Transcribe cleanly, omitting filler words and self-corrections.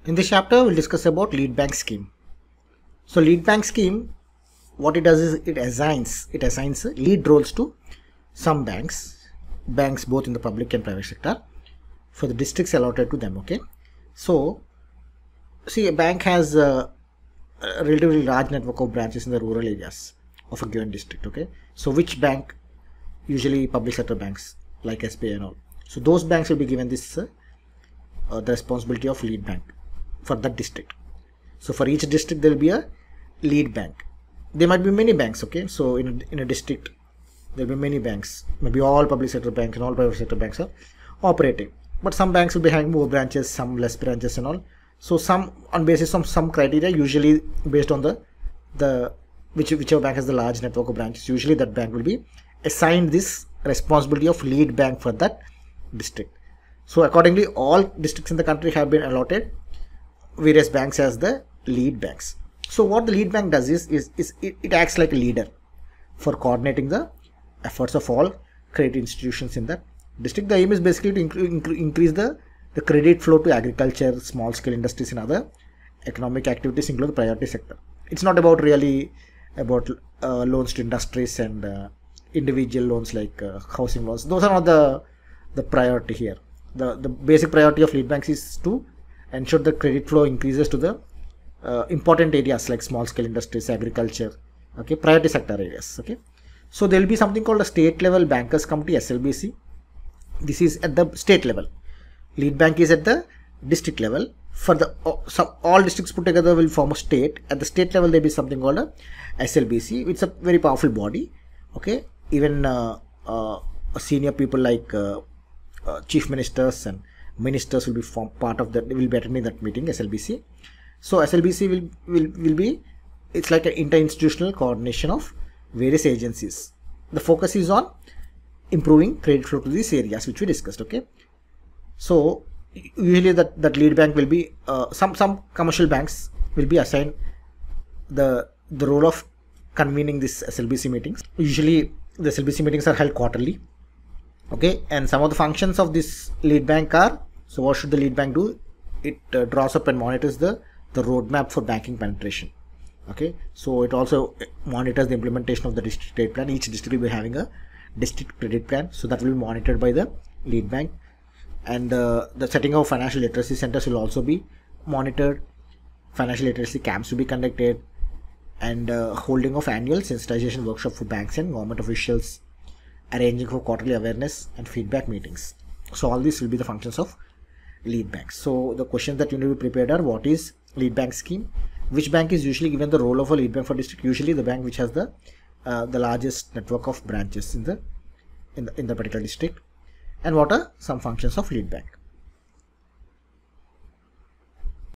In this chapter, we'll discuss about lead bank scheme. So lead bank scheme, what it does is it assigns lead roles to some banks both in the public and private sector for the districts allotted to them. Okay, so see, a bank has a relatively large network of branches in the rural areas of a given district. Okay, so which bank? Usually public sector banks like SBI and all. So those banks will be given this the responsibility of lead bank for that district. So for each district there will be a lead bank. There might be many banks. Okay, so in a district there will be many banks. Maybe all public sector banks and all private sector banks are operating, but some banks will be having more branches, some less branches and all. So some on basis of some criteria, usually based on whichever bank has the large network of branches, usually that bank will be assigned this responsibility of lead bank for that district. So accordingly, all districts in the country have been allotted various banks as the lead banks. So what the lead bank does is it acts like a leader for coordinating the efforts of all credit institutions in that district. The aim is basically to increase the credit flow to agriculture, small scale industries and other economic activities, including the priority sector. It's not about really about loans to industries and individual loans like housing loans. Those are not the priority here. The basic priority of lead banks is to ensure the credit flow increases to the important areas like small scale industries, agriculture, okay, priority sector areas. Okay, so there will be something called a state level bankers committee, SLBC. This is at the state level. Lead bank is at the district level. For the all districts put together will form a state. At the state level there will be something called a SLBC. It's a very powerful body. Okay, even senior people like chief ministers and ministers will be part of that. They will be attending that meeting, SLBC. So SLBC will be, it's like an interinstitutional coordination of various agencies. The focus is on improving credit flow to these areas which we discussed. Okay, so usually that lead bank will be some commercial banks will be assigned the role of convening this SLBC meetings. Usually the SLBC meetings are held quarterly. Okay, and some of the functions of this lead bank are, so what should the lead bank do? It draws up and monitors the roadmap for banking penetration. Okay, so it also monitors the implementation of the district credit plan. Each district will be having a district credit plan, so that will be monitored by the lead bank. And the setting of financial literacy centers will also be monitored. Financial literacy camps will be conducted, and holding of annual sensitization workshop for banks and government officials, arranging for quarterly awareness and feedback meetings. So all these will be the functions of lead banks. So the questions that you need to be prepared are: what is lead bank scheme? Which bank is usually given the role of a lead bank for district? Usually the bank which has the largest network of branches in the particular district. And what are some functions of lead bank?